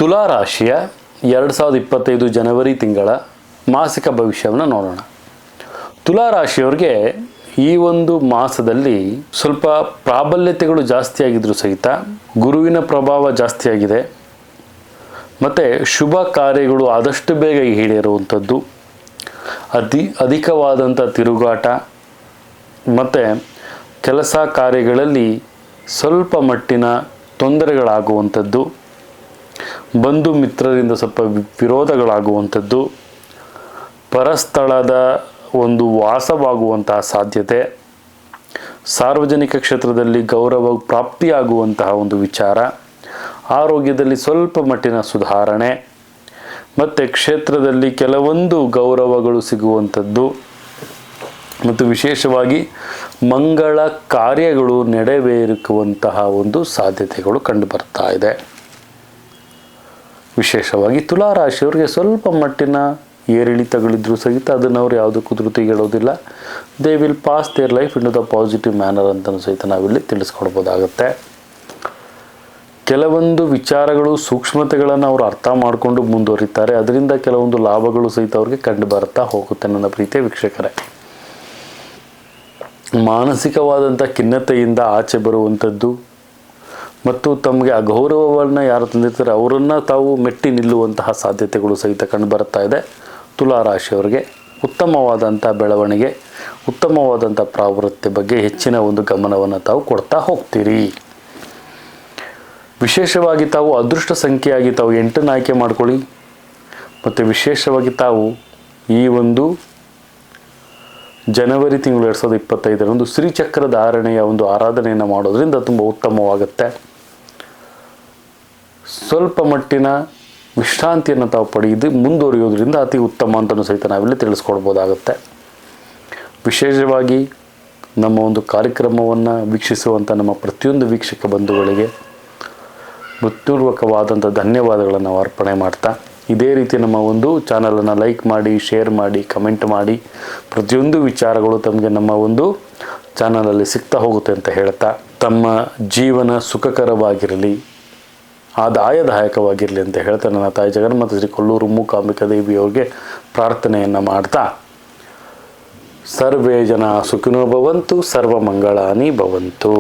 ತುಲಾ ರಾಶಿಯ 2025 ಜನವರಿ ತಿಂಗಳ ಮಾಸಿಕ ಭವಿಷ್ಯವನ್ನು ನೋಡೋಣ. ತುಲಾ ರಾಶಿಯವರಿಗೆ ಈ ಒಂದು ಮಾಸದಲ್ಲಿ ಸ್ವಲ್ಪ ಪ್ರಾಬಲ್ಯತೆಗಳು ಜಾಸ್ತಿಯಾಗಿದ್ದರೂ ಸಹಿತ ಗುರುವಿನ ಪ್ರಭಾವ ಜಾಸ್ತಿಯಾಗಿದೆ. ಮತ್ತು ಶುಭ ಕಾರ್ಯಗಳು ಆದಷ್ಟು ಬೇಗ ಈಡೇರುವಂಥದ್ದು, ಅಧಿಕವಾದಂಥ ತಿರುಗಾಟ ಮತ್ತು ಕೆಲಸ ಕಾರ್ಯಗಳಲ್ಲಿ ಸ್ವಲ್ಪ ಮಟ್ಟಿನ ತೊಂದರೆಗಳಾಗುವಂಥದ್ದು, ಬಂಧು ಮಿತ್ರರಿಂದ ಸ್ವಲ್ಪ ವಿರೋಧಗಳಾಗುವಂಥದ್ದು, ಪರಸ್ಥಳದ ಒಂದು ವಾಸವಾಗುವಂತಹ ಸಾಧ್ಯತೆ, ಸಾರ್ವಜನಿಕ ಕ್ಷೇತ್ರದಲ್ಲಿ ಗೌರವ ಪ್ರಾಪ್ತಿಯಾಗುವಂತಹ ಒಂದು ವಿಚಾರ, ಆರೋಗ್ಯದಲ್ಲಿ ಸ್ವಲ್ಪ ಮಟ್ಟಿನ ಸುಧಾರಣೆ ಮತ್ತು ಕ್ಷೇತ್ರದಲ್ಲಿ ಕೆಲವೊಂದು ಗೌರವಗಳು ಸಿಗುವಂಥದ್ದು ಮತ್ತು ವಿಶೇಷವಾಗಿ ಮಂಗಳ ಕಾರ್ಯಗಳು ನೆರವೇರಿಸುವಂತಹ ಒಂದು ಸಾಧ್ಯತೆಗಳು ಕಂಡುಬರ್ತಾ ಇದೆ. ವಿಶೇಷವಾಗಿ ತುಲಾ ರಾಶಿಯವರಿಗೆ ಸ್ವಲ್ಪ ಮಟ್ಟಿನ ಏರಿಳಿತಗಳಿದ್ರೂ ಸಹಿತ ಅದನ್ನು ಅವರು ಯಾವುದಕ್ಕೂ ಧೃತಿಗೆಡೋದಿಲ್ಲ. They will pass their life into the positive manner ಅಂತಲೂ ಸಹಿತ ನಾವಿಲ್ಲಿ ತಿಳಿಸ್ಕೊಡ್ಬೋದಾಗತ್ತೆ. ಕೆಲವೊಂದು ವಿಚಾರಗಳು ಸೂಕ್ಷ್ಮತೆಗಳನ್ನು ಅವರು ಅರ್ಥ ಮಾಡಿಕೊಂಡು ಮುಂದುವರಿತಾರೆ. ಅದರಿಂದ ಕೆಲವೊಂದು ಲಾಭಗಳು ಸಹಿತ ಅವ್ರಿಗೆ ಕಂಡು ಬರ್ತಾ ಹೋಗುತ್ತೆ. ನನ್ನ ಪ್ರೀತಿಯ ವೀಕ್ಷಕರೇ, ಮಾನಸಿಕವಾದಂಥ ಖಿನ್ನತೆಯಿಂದ ಆಚೆ ಬರುವಂಥದ್ದು ಮತ್ತು ತಮಗೆ ಅಗೌರವವನ್ನು ಯಾರು ತಂದಿರ್ತಾರೆ ಅವರನ್ನು ತಾವು ಮೆಟ್ಟಿ ನಿಲ್ಲುವಂತಹ ಸಾಧ್ಯತೆಗಳು ಸಹಿತ ಕಂಡುಬರ್ತಾ ಇದೆ. ತುಲಾ ರಾಶಿಯವರಿಗೆ ಉತ್ತಮವಾದಂಥ ಬೆಳವಣಿಗೆ, ಉತ್ತಮವಾದಂಥ ಪ್ರವೃತ್ತಿ ಬಗ್ಗೆ ಹೆಚ್ಚಿನ ಒಂದು ಗಮನವನ್ನು ತಾವು ಕೊಡ್ತಾ ಹೋಗ್ತೀರಿ. ವಿಶೇಷವಾಗಿ ತಾವು ಅದೃಷ್ಟ ಸಂಖ್ಯೆಯಾಗಿ ತಾವು 8 ಆಯ್ಕೆ ಮಾಡ್ಕೊಳ್ಳಿ. ಮತ್ತು ವಿಶೇಷವಾಗಿ ತಾವು ಈ ಒಂದು ಜನವರಿ ತಿಂಗಳು 2025 ಶ್ರೀಚಕ್ರ ಧಾರಣೆಯ ಒಂದು ಆರಾಧನೆಯನ್ನು ಮಾಡೋದ್ರಿಂದ ತುಂಬ ಉತ್ತಮವಾಗುತ್ತೆ. ಸ್ವಲ್ಪ ಮಟ್ಟಿನ ವಿಶ್ರಾಂತಿಯನ್ನು ತಾವು ಪಡೆದು ಮುಂದುವರಿಯೋದ್ರಿಂದ ಅತಿ ಉತ್ತಮ ಅಂತಲೂ ಸಹಿತ ನಾವಿಲ್ಲಿ ತಿಳಿಸ್ಕೊಡ್ಬೋದಾಗುತ್ತೆ. ವಿಶೇಷವಾಗಿ ನಮ್ಮ ಒಂದು ಕಾರ್ಯಕ್ರಮವನ್ನು ವೀಕ್ಷಿಸುವಂಥ ನಮ್ಮ ಪ್ರತಿಯೊಂದು ವೀಕ್ಷಕ ಬಂಧುಗಳಿಗೆ ಹೃತ್ಪೂರ್ವಕವಾದಂಥ ಧನ್ಯವಾದಗಳನ್ನು ಅರ್ಪಣೆ ಮಾಡ್ತಾ, ಇದೇ ರೀತಿ ನಮ್ಮ ಒಂದು ಚಾನಲನ್ನು ಲೈಕ್ ಮಾಡಿ, ಶೇರ್ ಮಾಡಿ, ಕಮೆಂಟ್ ಮಾಡಿ, ಪ್ರತಿಯೊಂದು ವಿಚಾರಗಳು ತಮಗೆ ನಮ್ಮ ಒಂದು ಚಾನಲಲ್ಲಿ ಸಿಗ್ತಾ ಹೋಗುತ್ತೆ ಅಂತ ಹೇಳ್ತಾ, ತಮ್ಮ ಜೀವನ ಸುಖಕರವಾಗಿರಲಿ, ಆದಾಯದಾಯಕವಾಗಿರಲಿ ಅಂತ ಹೇಳ್ತಾ ನನ್ನ ತಾಯಿ ಜಗನ್ಮಾತೆ ಶ್ರೀ ಕೊಲ್ಲೂರು ಮೂಕಾಂಬಿಕಾ ದೇವಿಯವರಿಗೆ ಪ್ರಾರ್ಥನೆಯನ್ನು ಮಾಡ್ತಾ, ಸರ್ವೇ ಜನ ಸುಖಿನೋ ಭವಂತು, ಸರ್ವಮಂಗಳಾನಿ ಭವಂತು.